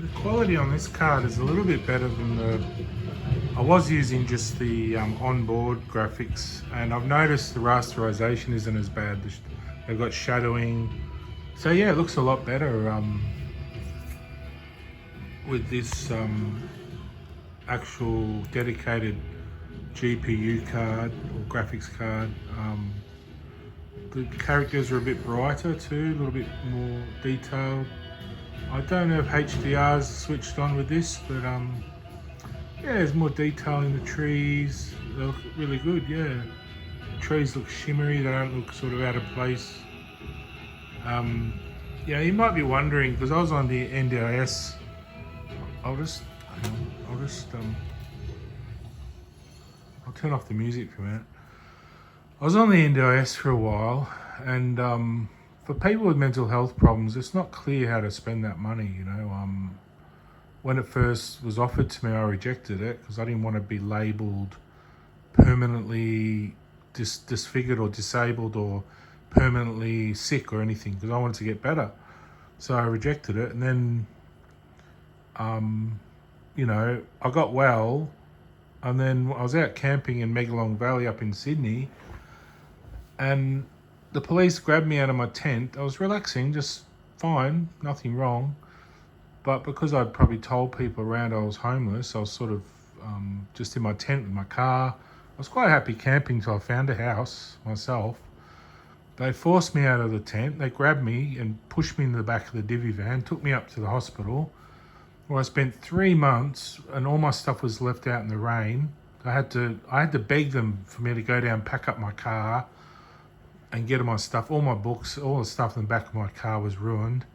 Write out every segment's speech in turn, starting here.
The quality on this card is a little bit better than I was using just the onboard graphics, and I've noticed the rasterization isn't as bad. They've got shadowing. So yeah, it looks a lot better with this actual dedicated GPU card or graphics card. The characters are a bit brighter too, a little bit more detailed. I don't know if HDR's switched on with this, but yeah, there's more detail in the trees. They look really good, yeah. The trees look shimmery, they don't look sort of out of place. Yeah, you might be wondering, because I was on the NDIS, I'll just, hang on, I'll turn off the music for a minute. I was on the NDIS for a while, and for people with mental health problems, it's not clear how to spend that money, you know. When it first was offered to me, I rejected it because I didn't want to be labelled permanently disfigured or disabled or permanently sick or anything, because I wanted to get better. So I rejected it, and then, you know, I got well, and then I was out camping in Megalong Valley up in Sydney, and the police grabbed me out of my tent. I was relaxing, just fine, nothing wrong. But because I'd probably told people around I was homeless, I was sort of just in my tent with my car. I was quite happy camping till I found a house myself. They forced me out of the tent. They grabbed me and pushed me into the back of the divvy van, took me up to the hospital, where I spent 3 months, and all my stuff was left out in the rain. I had to beg them for me to go down, pack up my car, and get my stuff. All my books, all the stuff in the back of my car was ruined.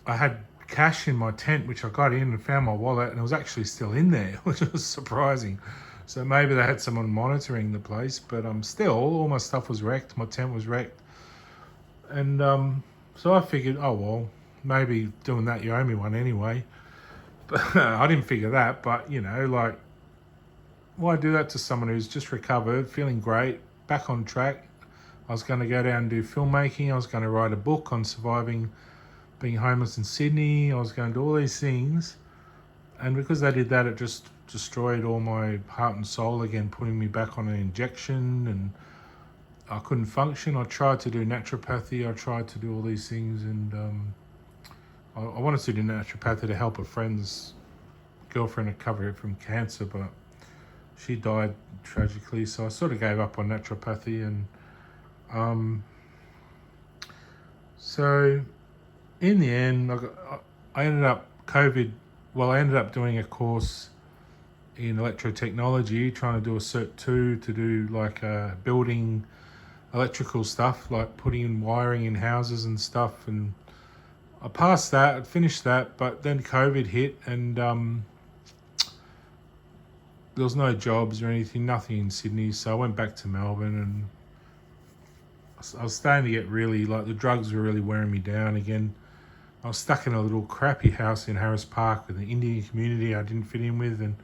I had cash in my tent, which I got in and found my wallet, and it was actually still in there, which was surprising. So maybe they had someone monitoring the place, but still, all my stuff was wrecked. My tent was wrecked. And so I figured, oh, well, maybe doing that, you owe me one anyway. But I didn't figure that, but, you know, like, why do that to someone who's just recovered, feeling great, back on track? I was going to go down and do filmmaking. I was going to write a book on surviving being homeless in Sydney. I was going to do all these things. And because they did that, it just destroyed all my heart and soul again, putting me back on an injection, and I couldn't function. I tried to do naturopathy. I tried to do all these things, and I wanted to do naturopathy to help a friend's girlfriend recover from cancer, but she died tragically. So I sort of gave up on naturopathy, and so in the end, I ended up I ended up doing a course in electrotechnology, trying to do a Cert 2 to do like building electrical stuff, like putting in wiring in houses and stuff. And I passed that, I finished that, but then COVID hit, and there was no jobs or anything, nothing in Sydney. So I went back to Melbourne, and I was starting to get really, like, the drugs were really wearing me down again. I was stuck in a little crappy house in Harris Park with an Indian community I didn't fit in with, and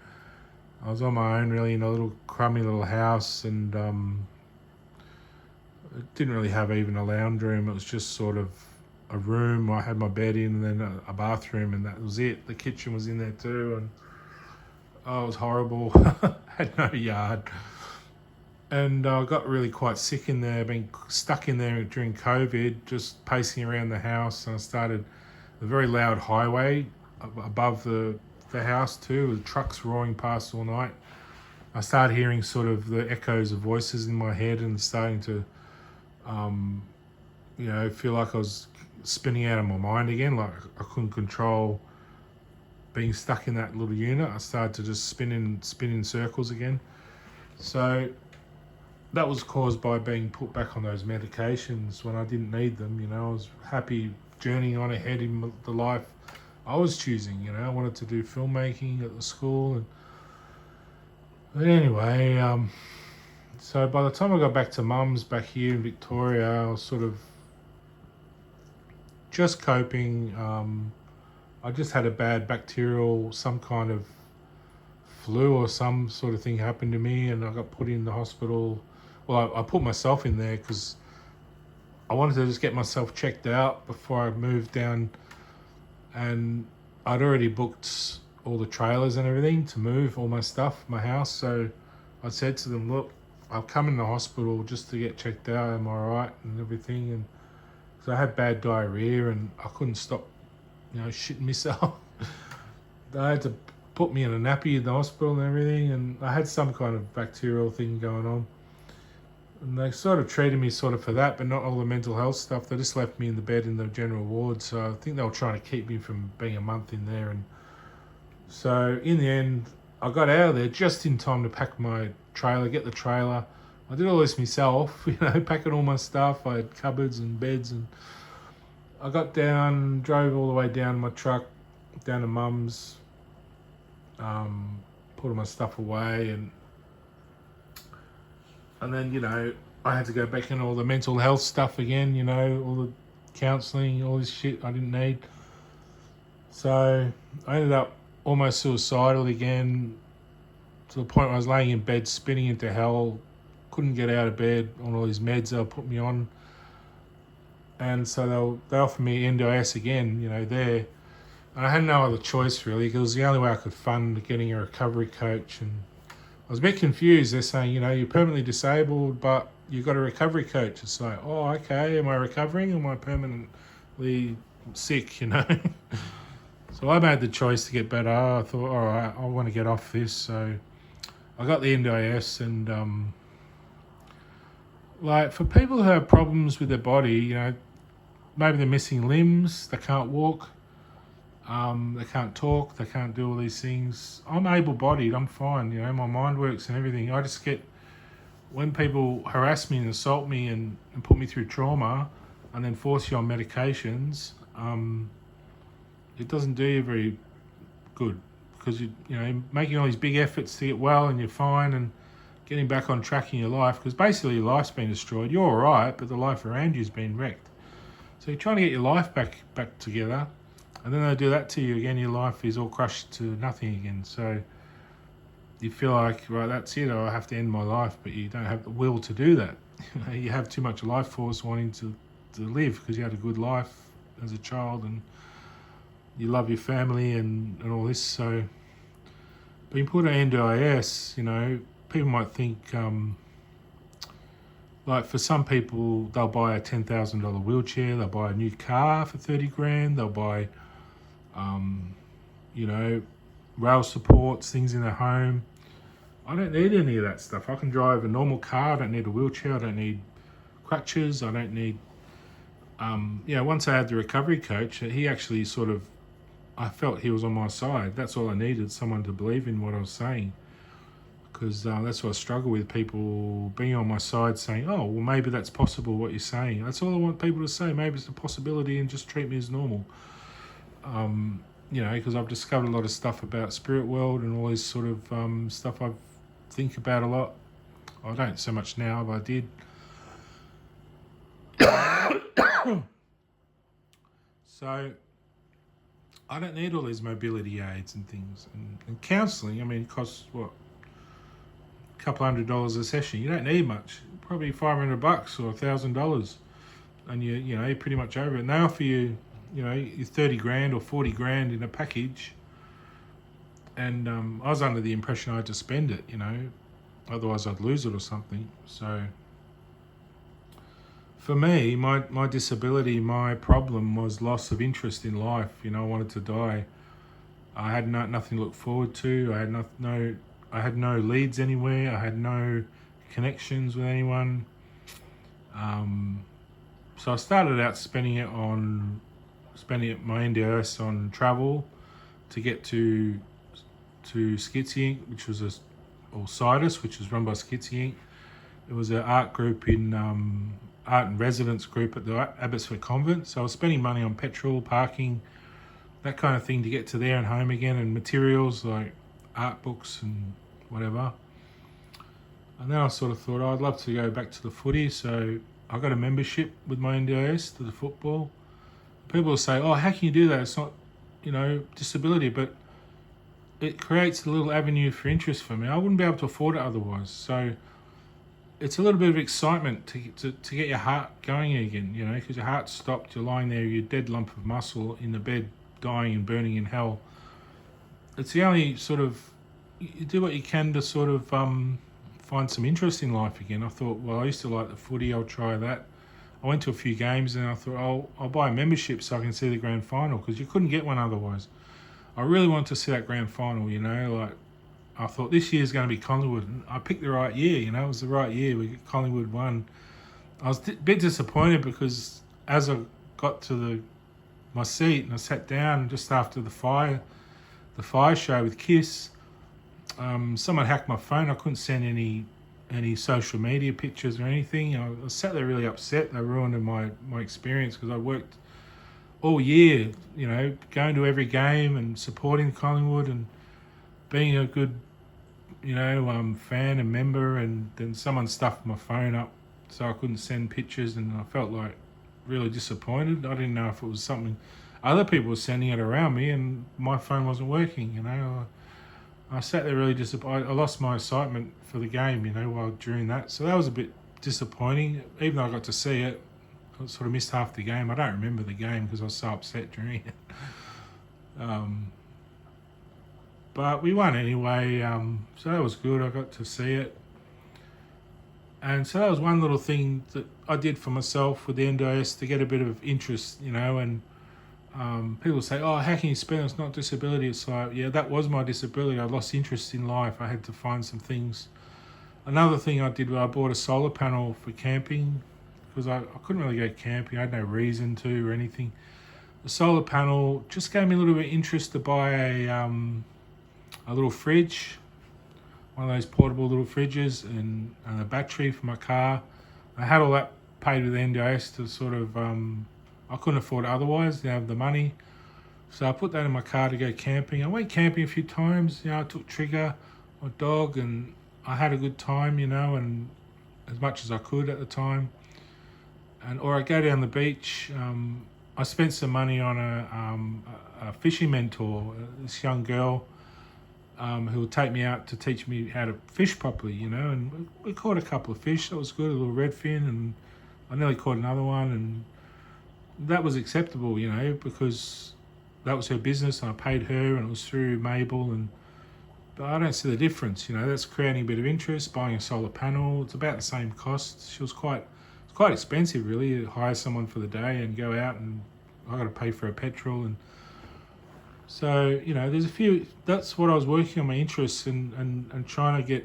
I was on my own really in a little crummy little house, and it didn't really have even a lounge room. It was just sort of a room. I had my bed in, and then a bathroom, and that was it. The kitchen was in there too, and oh, it was horrible. Had no yard. And I got really quite sick in there, being stuck in there during COVID, just pacing around the house. And I started a very loud highway above the house too, with trucks roaring past all night. I started hearing sort of the echoes of voices in my head, and starting to, you know, feel like I was spinning out of my mind again, like I couldn't control being stuck in that little unit. I started to just spin in circles again. So that was caused by being put back on those medications when I didn't need them. You know, I was happy journeying on ahead in the life I was choosing. You know, I wanted to do filmmaking at the school. But anyway, so by the time I got back to mum's back here in Victoria, I was sort of just coping. I just had a bad bacterial, some kind of flu or some sort of thing happened to me, and I got put in the hospital. Well, I put myself in there because I wanted to just get myself checked out before I moved down, and I'd already booked all the trailers and everything to move all my stuff, my house. So I said to them, look, I'll come in the hospital just to get checked out. Am I all right and everything? And so I had bad diarrhea and I couldn't stop, shitting myself. They had to put me in a nappy in the hospital and everything. And I had some kind of bacterial thing going on. And they sort of treated me sort of for that, but not all the mental health stuff. They just left me in the bed in the general ward. So I think they were trying to keep me from being a month in there. And so in the end, I got out of there just in time to pack my trailer, get the trailer. I did all this myself, packing all my stuff. I had cupboards and beds, and I got down, drove all the way down in my truck, down to Mum's, put all my stuff away, and then, I had to go back in all the mental health stuff again, all the counselling, all this shit I didn't need. So I ended up almost suicidal again, to the point where I was laying in bed, spinning into hell, couldn't get out of bed on all these meds they'll put me on. And so they offered me ndis again, there. And I had no other choice really, because it was the only way I could fund getting a recovery coach. And I was a bit confused. They're saying, you're permanently disabled, but you've got a recovery coach. It's like, oh, okay, am I recovering? Am I permanently sick, So I made the choice to get better. I thought, all right, I want to get off this. So I got the ndis, and for people who have problems with their body, maybe they're missing limbs, they can't walk, they can't talk, they can't do all these things. I'm able-bodied, I'm fine, my mind works and everything. I just get, when people harass me and assault me and put me through trauma and then force you on medications, it doesn't do you very good, because you're making all these big efforts to get well and you're fine and getting back on track in your life, because basically your life's been destroyed. You're all right, but the life around you's been wrecked. So you're trying to get your life back together, and then they do that to you again. Your life is all crushed to nothing again. So you feel like, right, that's it, I have to end my life, but you don't have the will to do that. You have too much life force wanting to live, because you had a good life as a child and you love your family and all this. So being put on ndis, people might think, for some people, they'll buy a $10,000 wheelchair, they'll buy a new car for 30 grand, they'll buy, rail supports, things in their home. I don't need any of that stuff. I can drive a normal car, I don't need a wheelchair, I don't need crutches, I don't need, once I had the recovery coach, he actually I felt he was on my side. That's all I needed, someone to believe in what I was saying. Because that's what I struggle with, people being on my side saying, oh, well, maybe that's possible what you're saying. That's all I want people to say. Maybe it's a possibility and just treat me as normal. Because I've discovered a lot of stuff about spirit world and all this sort of stuff I think about a lot. I don't so much now, but I did. So I don't need all these mobility aids and things. And counselling, it costs, what, a couple $100 a session. You don't need much, probably $500 or $1,000, and you're pretty much over it. And they offer you, your 30 grand or 40 grand in a package. And I was under the impression I had to spend it, otherwise I'd lose it or something. So for me, my disability, my problem was loss of interest in life. I wanted to die. I had nothing to look forward to. I had no leads anywhere. I had no connections with anyone. So I started out spending my NDS on travel to get to Skitsy Inc., which was or Sidus, which was run by Skitsy Inc. It was an art group art and residence group at the Abbotsford Convent. So I was spending money on petrol, parking, that kind of thing to get to there and home again, and materials like art books and whatever. And then I sort of thought, I'd love to go back to the footy. So I got a membership with my ndis to the football. People will say, oh, how can you do that? It's not, disability, but it creates a little avenue for interest for me. I wouldn't be able to afford it otherwise. So it's a little bit of excitement to get your heart going again, because your heart stopped. You're lying there, you're a dead lump of muscle in the bed, dying and burning in hell. It's the only sort of, you do what you can to sort of find some interest in life again. I thought, well, I used to like the footy, I'll try that. I went to a few games and I thought, I'll buy a membership so I can see the grand final, because you couldn't get one otherwise. I really wanted to see that grand final, like I thought this year's going to be Collingwood. And I picked the right year, it was the right year. Collingwood won. I was a bit disappointed because as I got to my seat and I sat down just after the fire show with Kiss, someone hacked my phone. I couldn't send any social media pictures or anything. I sat there really upset. They ruined my experience, because I worked all year, going to every game and supporting Collingwood and being a good, fan and member, and then someone stuffed my phone up so I couldn't send pictures, and I felt like really disappointed. I didn't know if it was something other people were sending it around me and my phone wasn't working, I sat there really disappointed. I lost my excitement for the game, while during that. So that was a bit disappointing. Even though I got to see it, I sort of missed half the game. I don't remember the game because I was so upset during it. But we won anyway, so that was good. I got to see it. And so that was one little thing that I did for myself with the ndis to get a bit of interest, and people say, oh, how can you spend? It's not disability. It's like, yeah, that was my disability. I lost interest in life. I had to find some things. Another thing I did was I bought a solar panel for camping, because I couldn't really go camping. I had no reason to or anything. The solar panel just gave me a little bit of interest to buy a little fridge, one of those portable little fridges, and a battery for my car. I had all that paid with ndis to sort of, I couldn't afford it otherwise, didn't have the money. So I put that in my car to go camping. I went camping a few times, I took Trigger, my dog, and I had a good time, and as much as I could at the time. Or I go down the beach. I spent some money on a fishing mentor, this young girl, who would take me out to teach me how to fish properly, and we caught a couple of fish. That was good, a little redfin, and I nearly caught another one, and that was acceptable, because that was her business and I paid her, and it was through Mabel. But I don't see the difference, that's creating a bit of interest. Buying a solar panel, it's about the same cost. It's quite expensive really to hire someone for the day and go out, and I got to pay for her petrol. And so, there's a few, that's what I was working on, my interests, and trying to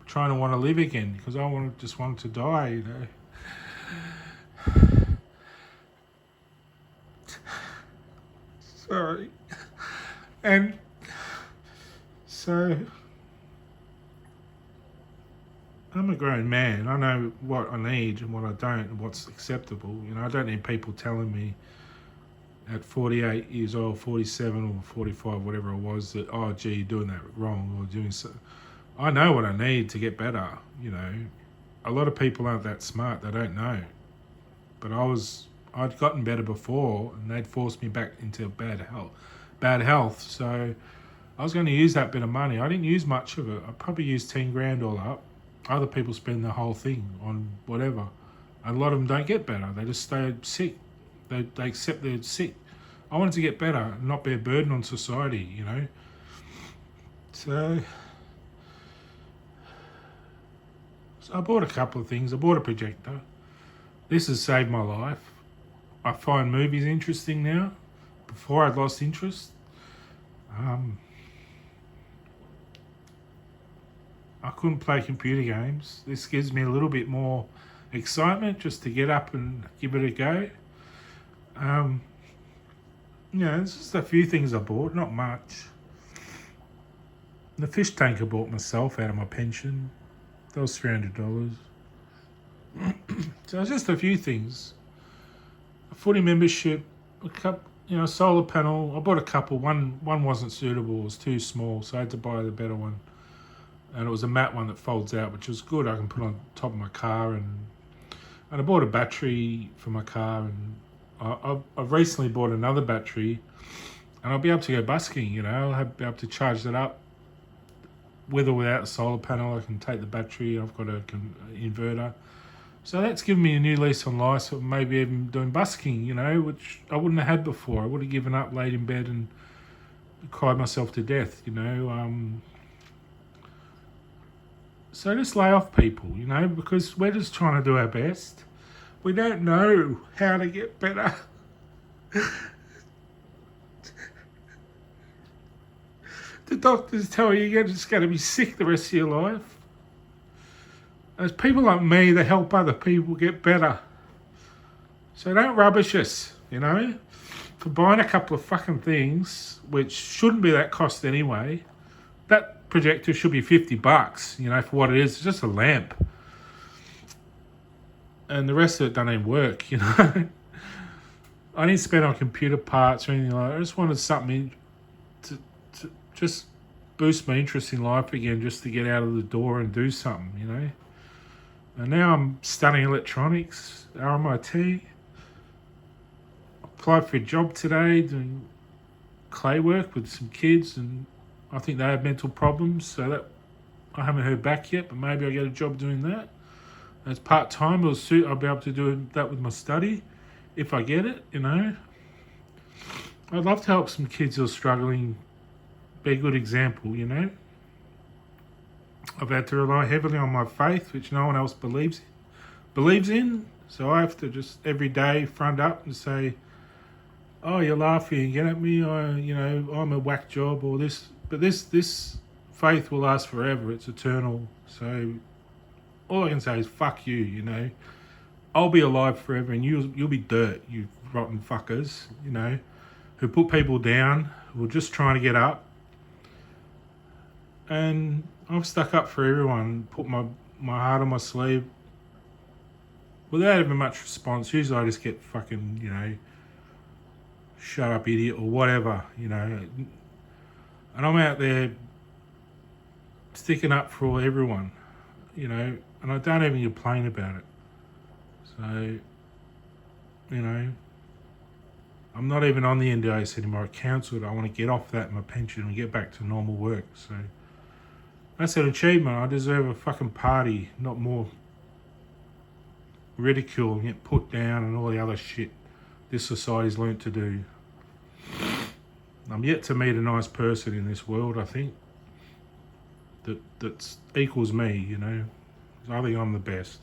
want to live again, because I just wanted to die, Sorry. And so I'm a grown man. I know what I need and what I don't, and what's acceptable. I don't need people telling me at 48 years old, 47 or 45, whatever it was, that, oh, gee, you're doing that wrong or doing so. I know what I need to get better, A lot of people aren't that smart. They don't know. But I'd gotten better before, and they'd forced me back into bad health. So I was going to use that bit of money. I didn't use much of it. I probably used 10 grand all up. Other people spend the whole thing on whatever. And a lot of them don't get better. They just stay sick. They accept they're sick. I wanted to get better and not be a burden on society, So I bought a couple of things. I bought a projector. This has saved my life. I find movies interesting now. Before I'd lost interest. I couldn't play computer games. This gives me a little bit more excitement just to get up and give it a go. It's just a few things I bought, not much. The fish tank I bought myself out of my pension. That was $300. So it's just a few things. A footy membership, a cup, solar panel. I bought a couple. One wasn't suitable. It was too small, so I had to buy the better one. And it was a matte one that folds out, which was good. I can put on top of my car, and I bought a battery for my car, and I've recently bought another battery, and I'll be able to go busking. I'll be able to charge that up with or without a solar panel. I can take the battery. I've got an inverter, So that's given me a new lease on life. So maybe even doing busking, you know, which I wouldn't have had before. I would have given up, laid in bed, and cried myself to death, you know. So just lay off people, you know, because we're just trying to do our best. We don't know how to get better. The doctors tell you you're just going to be sick the rest of your life. There's people like me that help other people get better. So don't rubbish us, you know, for buying a couple of fucking things, which shouldn't be that cost anyway. That projector should be $50, you know, for what it is. It's just a lamp. And the rest of it doesn't even work, you know. I didn't spend on computer parts or anything like that. I just wanted something to just boost my interest in life again, just to get out of the door and do something, you know. And now I'm studying electronics, RMIT. Applied for a job today doing clay work with some kids, and I think they have mental problems, so that I haven't heard back yet, but maybe I'll get a job doing that. As part-time, it'll suit. I'll be able to do that with my study if I get it, you know. I'd love to help some kids who are struggling, be a good example, you know. I've had to rely heavily on my faith, which no one else believes in. So I have to just every day front up and say, "Oh, you're laughing again at me. I'm a whack job or this." But this faith will last forever. It's eternal. So all I can say is fuck you. You know, I'll be alive forever, and you'll be dirt. You rotten fuckers. You know, who put people down, who are just trying to get up. And I've stuck up for everyone, put my heart on my sleeve without having much response. Usually I just get fucking, you know, shut up idiot or whatever, you know. And I'm out there sticking up for everyone, you know, and I don't even complain about it. So, you know, I'm not even on the ndis anymore. I cancelled. I want to get off that, my pension, and get back to normal work. So that's an achievement. I deserve a fucking party, not more ridicule and get put down and all the other shit this society's learnt to do. I'm yet to meet a nice person in this world, I think, that equals me, you know. I think I'm the best.